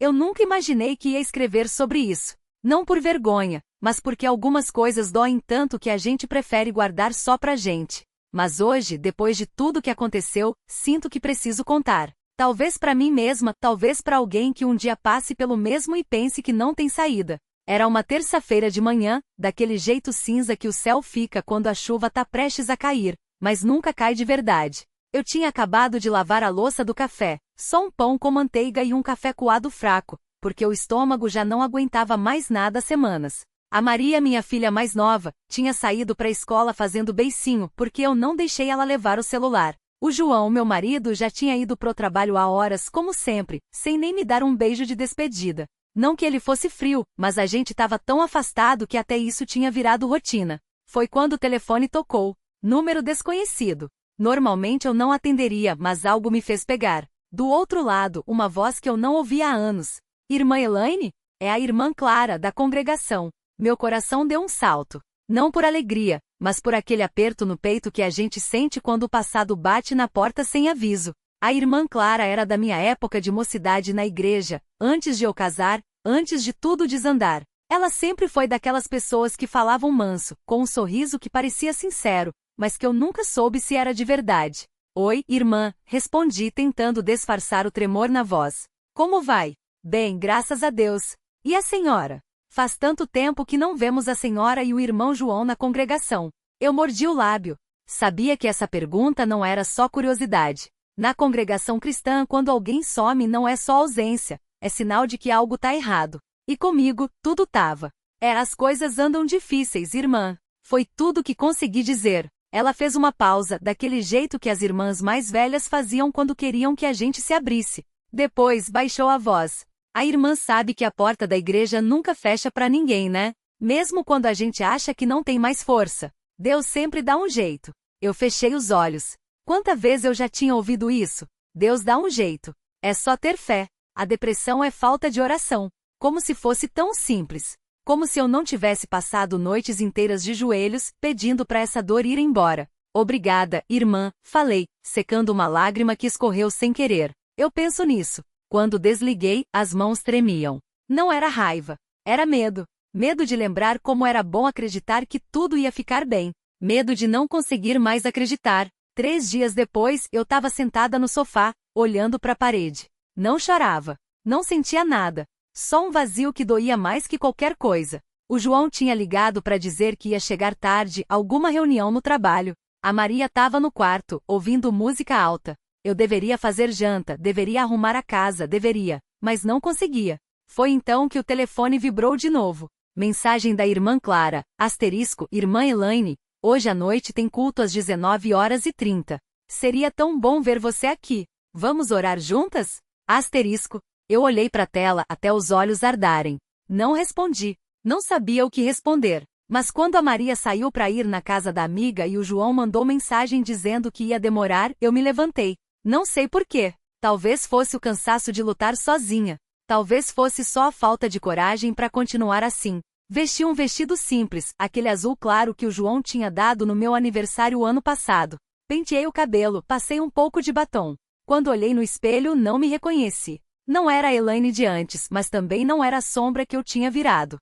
Eu nunca imaginei que ia escrever sobre isso. Não por vergonha, mas porque algumas coisas doem tanto que a gente prefere guardar só pra gente. Mas hoje, depois de tudo que aconteceu, sinto que preciso contar. Talvez pra mim mesma, talvez pra alguém que um dia passe pelo mesmo e pense que não tem saída. Era uma terça-feira de manhã, daquele jeito cinza que o céu fica quando a chuva tá prestes a cair, mas nunca cai de verdade. Eu tinha acabado de lavar a louça do café, só um pão com manteiga e um café coado fraco, porque o estômago já não aguentava mais nada há semanas. A Maria, minha filha mais nova, tinha saído para a escola fazendo beicinho, porque eu não deixei ela levar o celular. O João, meu marido, já tinha ido pro trabalho há horas, como sempre, sem nem me dar um beijo de despedida. Não que ele fosse frio, mas a gente estava tão afastado que até isso tinha virado rotina. Foi quando o telefone tocou. Número desconhecido. Normalmente eu não atenderia, mas algo me fez pegar. Do outro lado, uma voz que eu não ouvia há anos. Irmã Elaine? É a irmã Clara, da congregação. Meu coração deu um salto. Não por alegria, mas por aquele aperto no peito que a gente sente quando o passado bate na porta sem aviso. A irmã Clara era da minha época de mocidade na igreja, antes de eu casar, antes de tudo desandar. Ela sempre foi daquelas pessoas que falavam manso, com um sorriso que parecia sincero, mas que eu nunca soube se era de verdade. Oi, irmã, respondi tentando disfarçar o tremor na voz. Como vai? Bem, graças a Deus. E a senhora? Faz tanto tempo que não vemos a senhora e o irmão João na congregação. Eu mordi o lábio. Sabia que essa pergunta não era só curiosidade. Na congregação cristã, quando alguém some, não é só ausência, é sinal de que algo tá errado. E comigo, tudo tava. As coisas andam difíceis, irmã. Foi tudo que consegui dizer. Ela fez uma pausa, daquele jeito que as irmãs mais velhas faziam quando queriam que a gente se abrisse. Depois, baixou a voz. A irmã sabe que a porta da igreja nunca fecha pra ninguém, né? Mesmo quando a gente acha que não tem mais força. Deus sempre dá um jeito. Eu fechei os olhos. Quanta vez eu já tinha ouvido isso? Deus dá um jeito. É só ter fé. A depressão é falta de oração. Como se fosse tão simples. Como se eu não tivesse passado noites inteiras de joelhos, pedindo para essa dor ir embora. Obrigada, irmã, falei, secando uma lágrima que escorreu sem querer. Eu penso nisso. Quando desliguei, as mãos tremiam. Não era raiva. Era medo. Medo de lembrar como era bom acreditar que tudo ia ficar bem. Medo de não conseguir mais acreditar. 3 dias depois, eu estava sentada no sofá, olhando para a parede. Não chorava. Não sentia nada. Só um vazio que doía mais que qualquer coisa. O João tinha ligado para dizer que ia chegar tarde a alguma reunião no trabalho. A Maria estava no quarto, ouvindo música alta. Eu deveria fazer janta, deveria arrumar a casa, deveria, mas não conseguia. Foi então que o telefone vibrou de novo. Mensagem da irmã Clara, asterisco, irmã Elaine, hoje à noite tem culto às 19h30. Seria tão bom ver você aqui. Vamos orar juntas? Asterisco. Eu olhei para a tela até os olhos ardarem. Não respondi. Não sabia o que responder. Mas quando a Maria saiu para ir na casa da amiga e o João mandou mensagem dizendo que ia demorar, eu me levantei. Não sei por quê. Talvez fosse o cansaço de lutar sozinha. Talvez fosse só a falta de coragem para continuar assim. Vesti um vestido simples, aquele azul claro que o João tinha dado no meu aniversário ano passado. Penteei o cabelo, passei um pouco de batom. Quando olhei no espelho, não me reconheci. Não era a Elaine de antes, mas também não era a sombra que eu tinha virado.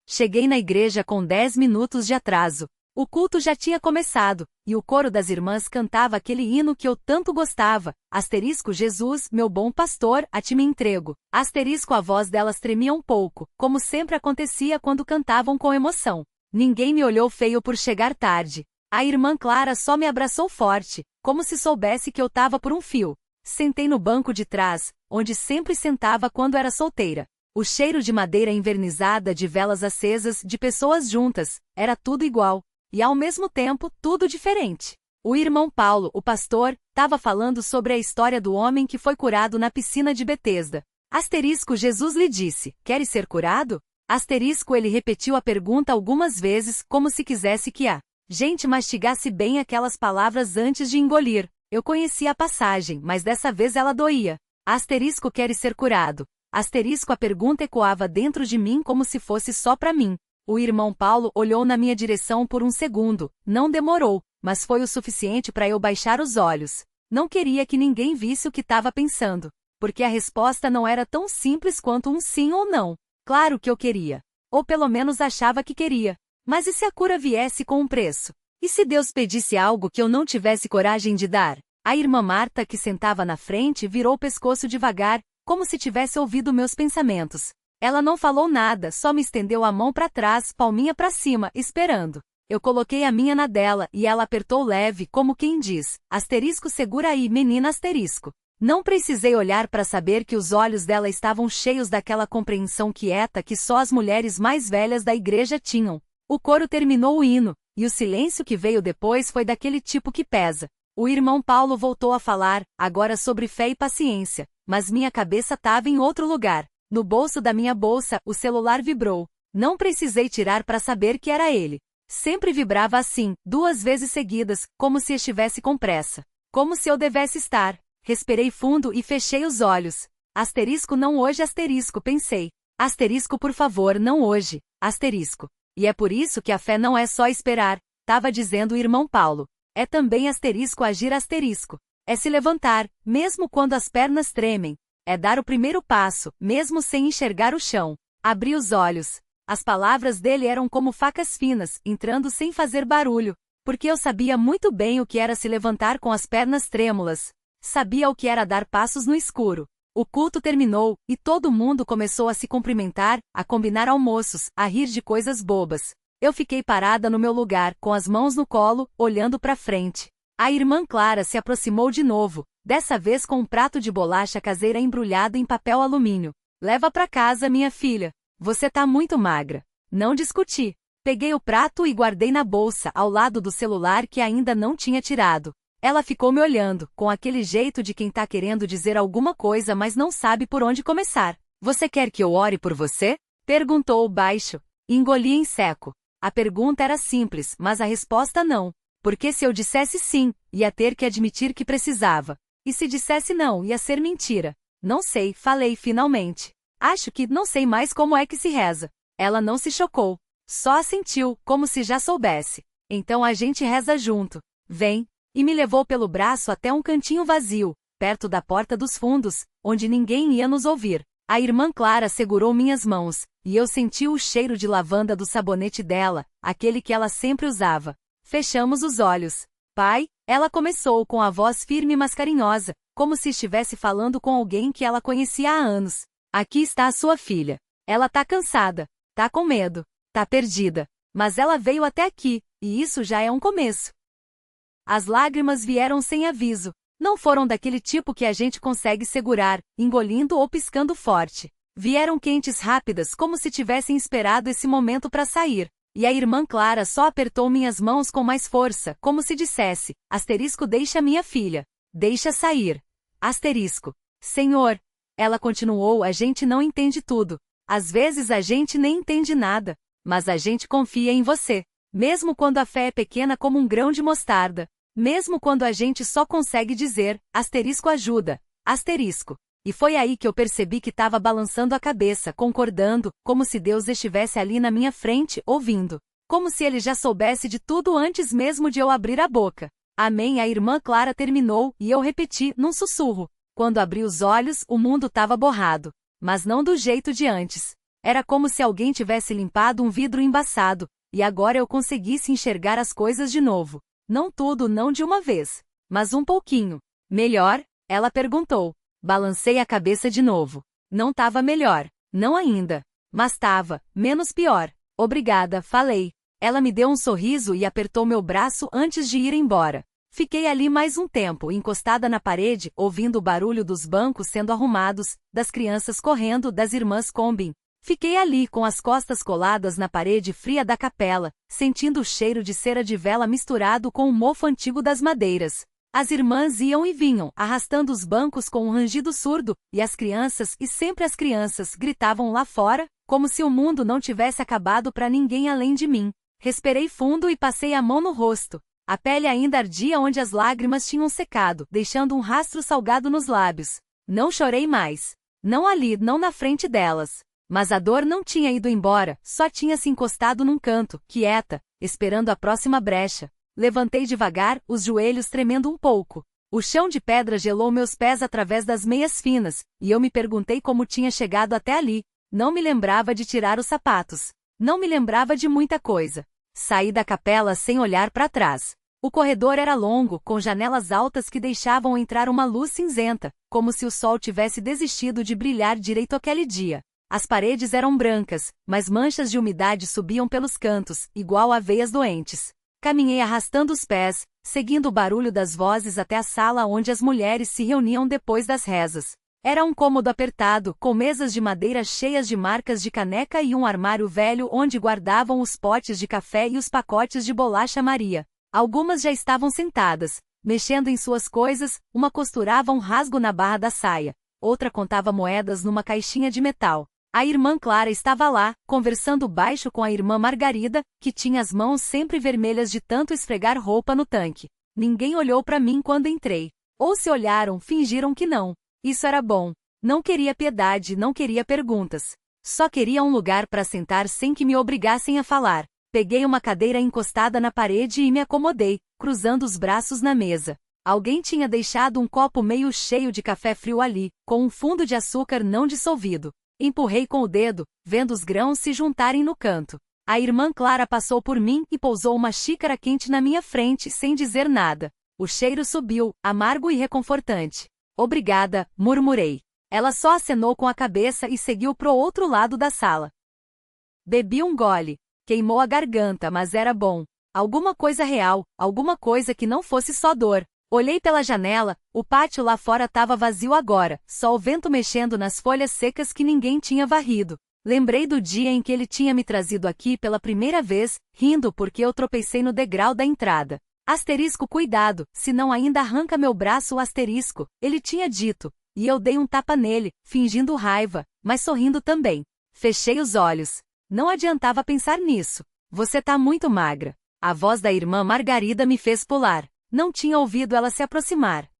Cheguei na igreja com 10 minutos de atraso. O culto já tinha começado, e o coro das irmãs cantava aquele hino que eu tanto gostava. Asterisco Jesus, meu bom pastor, a ti me entrego. Asterisco a voz delas tremia um pouco, como sempre acontecia quando cantavam com emoção. Ninguém me olhou feio por chegar tarde. A irmã Clara só me abraçou forte, como se soubesse que eu tava por um fio. Sentei no banco de trás, onde sempre sentava quando era solteira. O cheiro de madeira invernizada, de velas acesas, de pessoas juntas, era tudo igual. E ao mesmo tempo, tudo diferente. O irmão Paulo, o pastor, estava falando sobre a história do homem que foi curado na piscina de Betesda. Asterisco Jesus lhe disse, queres ser curado? Asterisco ele repetiu a pergunta algumas vezes, como se quisesse que a gente mastigasse bem aquelas palavras antes de engolir. Eu conhecia a passagem, mas dessa vez ela doía. Asterisco queres ser curado. Asterisco a pergunta ecoava dentro de mim como se fosse só para mim. O irmão Paulo olhou na minha direção por um segundo. Não demorou, mas foi o suficiente para eu baixar os olhos. Não queria que ninguém visse o que estava pensando. porque a resposta não era tão simples quanto um sim ou não. Claro que eu queria. Ou pelo menos achava que queria. Mas e se a cura viesse com um preço? E se Deus pedisse algo que eu não tivesse coragem de dar? A irmã Marta, que sentava na frente, virou o pescoço devagar, como se tivesse ouvido meus pensamentos. Ela não falou nada, só me estendeu a mão para trás, palminha para cima, esperando. Eu coloquei a minha na dela e ela apertou leve, como quem diz: asterisco, segura aí, menina, asterisco. Não precisei olhar para saber que os olhos dela estavam cheios daquela compreensão quieta que só as mulheres mais velhas da igreja tinham. O coro terminou o hino, e o silêncio que veio depois foi daquele tipo que pesa. O irmão Paulo voltou a falar, agora sobre fé e paciência, mas minha cabeça estava em outro lugar. No bolso da minha bolsa, o celular vibrou. Não precisei tirar para saber que era ele. Sempre vibrava assim, 2 vezes seguidas, como se estivesse com pressa. Como se eu devesse estar. Respirei fundo e fechei os olhos. Asterisco, não hoje, asterisco, pensei. Asterisco, por favor, não hoje. Asterisco. E é por isso que a fé não é só esperar, estava dizendo o irmão Paulo. É também asterisco agir, asterisco. É se levantar, mesmo quando as pernas tremem. É dar o primeiro passo, mesmo sem enxergar o chão. Abri os olhos. As palavras dele eram como facas finas, entrando sem fazer barulho, porque eu sabia muito bem o que era se levantar com as pernas trêmulas. Sabia o que era dar passos no escuro. O culto terminou, e todo mundo começou a se cumprimentar, a combinar almoços, a rir de coisas bobas. Eu fiquei parada no meu lugar, com as mãos no colo, olhando para frente. A irmã Clara se aproximou de novo, dessa vez com um prato de bolacha caseira embrulhado em papel alumínio. Leva para casa, minha filha. Você tá muito magra. Não discuti. Peguei o prato e guardei na bolsa, ao lado do celular que ainda não tinha tirado. Ela ficou me olhando, com aquele jeito de quem tá querendo dizer alguma coisa mas não sabe por onde começar. Você quer que eu ore por você? Perguntou baixo. Engoli em seco. A pergunta era simples, mas a resposta não. Porque se eu dissesse sim, ia ter que admitir que precisava. E se dissesse não, ia ser mentira. Não sei, falei finalmente. Acho que não sei mais como é que se reza. Ela não se chocou. Só assentiu, como se já soubesse. Então a gente reza junto. Vem. E me levou pelo braço até um cantinho vazio, perto da porta dos fundos, onde ninguém ia nos ouvir. A irmã Clara segurou minhas mãos, e eu senti o cheiro de lavanda do sabonete dela, aquele que ela sempre usava. Fechamos os olhos. Pai, ela começou com a voz firme mas carinhosa, como se estivesse falando com alguém que ela conhecia há anos. Aqui está a sua filha. Ela tá cansada, tá com medo, tá perdida. Mas ela veio até aqui, e isso já é um começo. As lágrimas vieram sem aviso. Não foram daquele tipo que a gente consegue segurar, engolindo ou piscando forte. Vieram quentes rápidas como se tivessem esperado esse momento para sair. E a irmã Clara só apertou minhas mãos com mais força, como se dissesse, asterisco, deixa minha filha. Deixa sair. Asterisco. Senhor. Ela continuou, a gente não entende tudo. Às vezes a gente nem entende nada. Mas a gente confia em você. Mesmo quando a fé é pequena como um grão de mostarda. Mesmo quando a gente só consegue dizer, asterisco ajuda, asterisco. E foi aí que eu percebi que estava balançando a cabeça, concordando, como se Deus estivesse ali na minha frente, ouvindo. Como se ele já soubesse de tudo antes mesmo de eu abrir a boca. Amém. A irmã Clara terminou, e eu repeti, num sussurro. Quando abri os olhos, o mundo estava borrado. Mas não do jeito de antes. Era como se alguém tivesse limpado um vidro embaçado, e agora eu conseguisse enxergar as coisas de novo. Não tudo, não de uma vez, mas um pouquinho. Melhor? Ela perguntou. Balancei a cabeça de novo. Não tava melhor. Não ainda. Mas tava, menos pior. Obrigada, falei. Ela me deu um sorriso e apertou meu braço antes de ir embora. Fiquei ali mais um tempo, encostada na parede, ouvindo o barulho dos bancos sendo arrumados, das crianças correndo, das irmãs Combin. Fiquei ali com as costas coladas na parede fria da capela, sentindo o cheiro de cera de vela misturado com o mofo antigo das madeiras. As irmãs iam e vinham, arrastando os bancos com um rangido surdo, e as crianças, e sempre as crianças, gritavam lá fora, como se o mundo não tivesse acabado para ninguém além de mim. Respirei fundo e passei a mão no rosto. A pele ainda ardia onde as lágrimas tinham secado, deixando um rastro salgado nos lábios. Não chorei mais. Não ali, não na frente delas. Mas a dor não tinha ido embora, só tinha se encostado num canto, quieta, esperando a próxima brecha. Levantei devagar, os joelhos tremendo um pouco. O chão de pedra gelou meus pés através das meias finas, e eu me perguntei como tinha chegado até ali. Não me lembrava de tirar os sapatos. Não me lembrava de muita coisa. Saí da capela sem olhar para trás. O corredor era longo, com janelas altas que deixavam entrar uma luz cinzenta, como se o sol tivesse desistido de brilhar direito aquele dia. As paredes eram brancas, mas manchas de umidade subiam pelos cantos, igual a veias doentes. Caminhei arrastando os pés, seguindo o barulho das vozes até a sala onde as mulheres se reuniam depois das rezas. Era um cômodo apertado, com mesas de madeira cheias de marcas de caneca e um armário velho onde guardavam os potes de café e os pacotes de bolacha Maria. Algumas já estavam sentadas, mexendo em suas coisas, uma costurava um rasgo na barra da saia, outra contava moedas numa caixinha de metal. A irmã Clara estava lá, conversando baixo com a irmã Margarida, que tinha as mãos sempre vermelhas de tanto esfregar roupa no tanque. Ninguém olhou para mim quando entrei. Ou se olharam, fingiram que não. Isso era bom. Não queria piedade, não queria perguntas. Só queria um lugar para sentar sem que me obrigassem a falar. Peguei uma cadeira encostada na parede e me acomodei, cruzando os braços na mesa. Alguém tinha deixado um copo meio cheio de café frio ali, com um fundo de açúcar não dissolvido. Empurrei com o dedo, vendo os grãos se juntarem no canto. A irmã Clara passou por mim e pousou uma xícara quente na minha frente sem dizer nada. O cheiro subiu, amargo e reconfortante. Obrigada, murmurei. Ela só acenou com a cabeça e seguiu pro outro lado da sala. Bebi um gole. Queimou a garganta, mas era bom. Alguma coisa real, alguma coisa que não fosse só dor. Olhei pela janela, o pátio lá fora estava vazio agora, só o vento mexendo nas folhas secas que ninguém tinha varrido. Lembrei do dia em que ele tinha me trazido aqui pela primeira vez, rindo porque eu tropecei no degrau da entrada. Asterisco cuidado, senão ainda arranca meu braço o asterisco, ele tinha dito, e eu dei um tapa nele, fingindo raiva, mas sorrindo também. Fechei os olhos. Não adiantava pensar nisso. Você tá muito magra. A voz da irmã Margarida me fez pular. Não tinha ouvido ela se aproximar.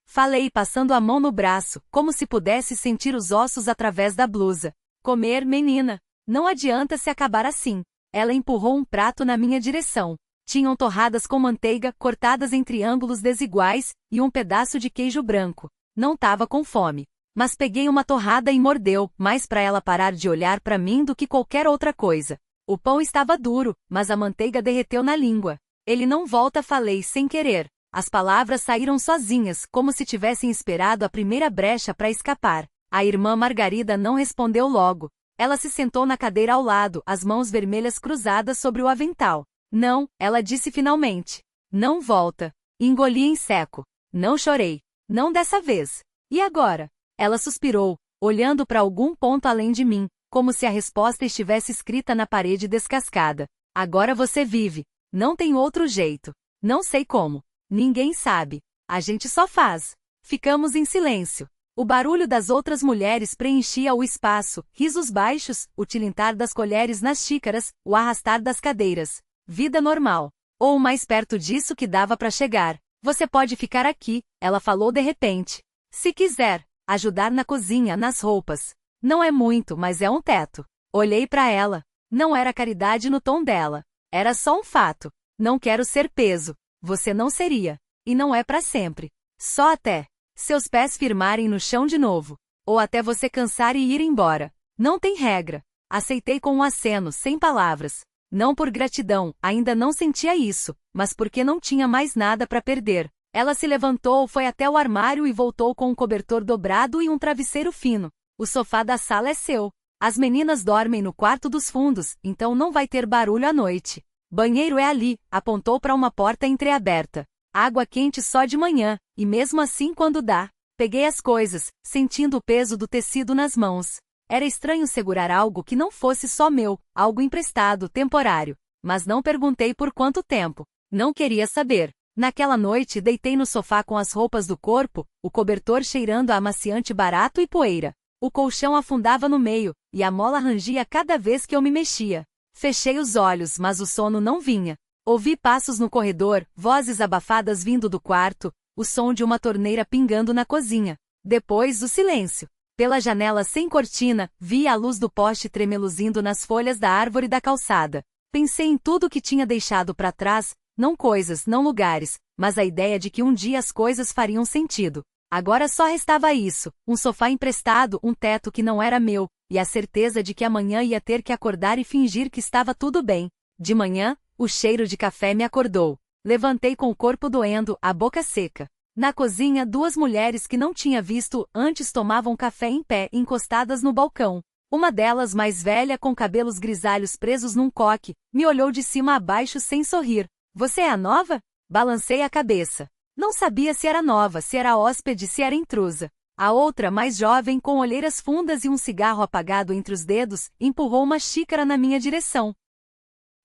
Falei passando a mão no braço, como se pudesse sentir os ossos através da blusa. Comer, menina. Não adianta se acabar assim. Ela empurrou um prato na minha direção. Tinham torradas com manteiga, cortadas em triângulos desiguais, e um pedaço de queijo branco. Não tava com fome. Mas peguei uma torrada e mordeu, mais para ela parar de olhar para mim do que qualquer outra coisa. O pão estava duro, mas a manteiga derreteu na língua. Ele não volta, falei sem querer. As palavras saíram sozinhas, como se tivessem esperado a primeira brecha para escapar. A irmã Margarida não respondeu logo. Ela se sentou na cadeira ao lado, as mãos vermelhas cruzadas sobre o avental. Não, ela disse finalmente. Não volta. Engoli em seco. Não chorei. Não dessa vez. E agora? Ela suspirou, olhando para algum ponto além de mim, como se a resposta estivesse escrita na parede descascada. Agora você vive. Não tem outro jeito. Não sei como. Ninguém sabe. A gente só faz. Ficamos em silêncio. O barulho das outras mulheres preenchia o espaço, risos baixos, o tilintar das colheres nas xícaras, o arrastar das cadeiras. Vida normal. Ou mais perto disso que dava para chegar. Você pode ficar aqui, ela falou de repente. Se quiser. Ajudar na cozinha, nas roupas. Não é muito, mas é um teto. Olhei para ela. Não era caridade no tom dela. Era só um fato. Não quero ser peso. Você não seria. E não é para sempre. Só até seus pés firmarem no chão de novo. Ou até você cansar e ir embora. Não tem regra. Aceitei com um aceno, sem palavras. Não por gratidão, ainda não sentia isso, mas porque não tinha mais nada para perder. Ela se levantou, foi até o armário e voltou com um cobertor dobrado e um travesseiro fino. O sofá da sala é seu. As meninas dormem no quarto dos fundos, então não vai ter barulho à noite. Banheiro é ali, apontou para uma porta entreaberta. Água quente só de manhã, e mesmo assim quando dá. Peguei as coisas, sentindo o peso do tecido nas mãos. Era estranho segurar algo que não fosse só meu, algo emprestado, temporário. Mas não perguntei por quanto tempo. Não queria saber. Naquela noite deitei no sofá com as roupas do corpo, o cobertor cheirando a amaciante barato e poeira. O colchão afundava no meio, e a mola rangia cada vez que eu me mexia. Fechei os olhos, mas o sono não vinha. Ouvi passos no corredor, vozes abafadas vindo do quarto, o som de uma torneira pingando na cozinha. Depois o silêncio. Pela janela sem cortina, vi a luz do poste tremeluzindo nas folhas da árvore da calçada. Pensei em tudo que tinha deixado para trás, Não coisas, não lugares, mas a ideia de que um dia as coisas fariam sentido. Agora só restava isso, um sofá emprestado, um teto que não era meu, e a certeza de que amanhã ia ter que acordar e fingir que estava tudo bem. De manhã, o cheiro de café me acordou. Levantei com o corpo doendo, a boca seca. Na cozinha, duas mulheres que não tinha visto antes tomavam café em pé, encostadas no balcão. Uma delas, mais velha, com cabelos grisalhos presos num coque, me olhou de cima a baixo sem sorrir. Você é a nova? Balancei a cabeça. Não sabia se era nova, se era hóspede, se era intrusa. A outra, mais jovem, com olheiras fundas e um cigarro apagado entre os dedos, empurrou uma xícara na minha direção.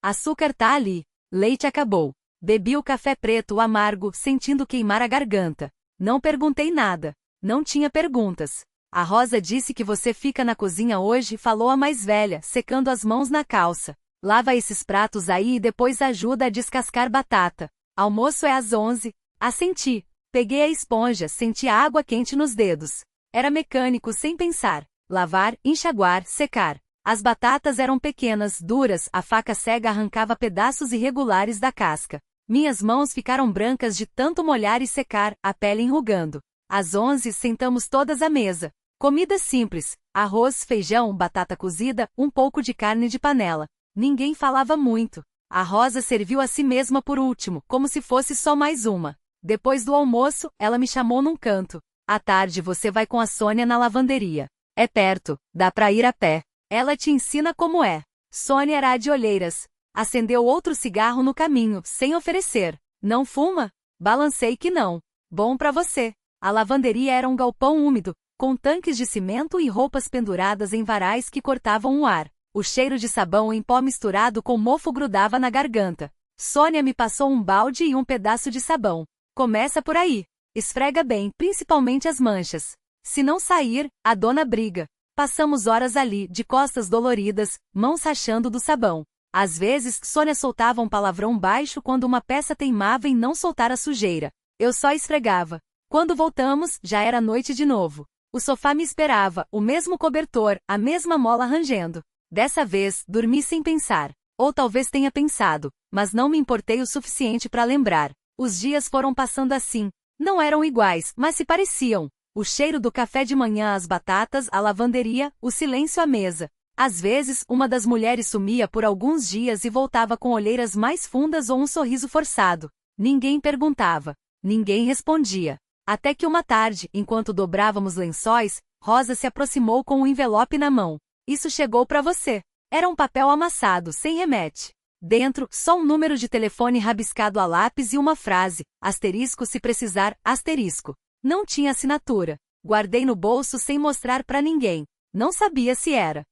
Açúcar tá ali. Leite acabou. Bebi o café preto amargo, sentindo queimar a garganta. Não perguntei nada. Não tinha perguntas. A Rosa disse que você fica na cozinha hoje, falou a mais velha, secando as mãos na calça. Lava esses pratos aí e depois ajuda a descascar batata. Almoço é às 11. Assenti. Peguei a esponja, senti a água quente nos dedos. Era mecânico sem pensar. Lavar, enxaguar, secar. As batatas eram pequenas, duras, a faca cega arrancava pedaços irregulares da casca. Minhas mãos ficaram brancas de tanto molhar e secar, a pele enrugando. Às 11 sentamos todas à mesa. Comida simples, arroz, feijão, batata cozida, um pouco de carne de panela. Ninguém falava muito. A Rosa serviu a si mesma por último, como se fosse só mais uma. Depois do almoço, ela me chamou num canto. À tarde você vai com a Sônia na lavanderia. É perto, dá pra ir a pé. Ela te ensina como é. Sônia era a de olheiras. Acendeu outro cigarro no caminho, sem oferecer. Não fuma? Balancei que não. Bom pra você. A lavanderia era um galpão úmido, com tanques de cimento e roupas penduradas em varais que cortavam o ar. O cheiro de sabão em pó misturado com mofo grudava na garganta. Sônia me passou um balde e um pedaço de sabão. Começa por aí. Esfrega bem, principalmente as manchas. Se não sair, a dona briga. Passamos horas ali, de costas doloridas, mãos rachando do sabão. Às vezes, Sônia soltava um palavrão baixo quando uma peça teimava em não soltar a sujeira. Eu só esfregava. Quando voltamos, já era noite de novo. O sofá me esperava, o mesmo cobertor, a mesma mola rangendo. Dessa vez, dormi sem pensar. Ou talvez tenha pensado, mas não me importei o suficiente para lembrar. Os dias foram passando assim. Não eram iguais, mas se pareciam. O cheiro do café de manhã, as batatas, a lavanderia, o silêncio à mesa. Às vezes, uma das mulheres sumia por alguns dias e voltava com olheiras mais fundas ou um sorriso forçado. Ninguém perguntava. Ninguém respondia. Até que uma tarde, enquanto dobrávamos lençóis, Rosa se aproximou com um envelope na mão. Isso chegou para você. Era um papel amassado, sem remete. Dentro, só um número de telefone rabiscado a lápis e uma frase, asterisco se precisar, asterisco. Não tinha assinatura. Guardei no bolso sem mostrar para ninguém. Não sabia se era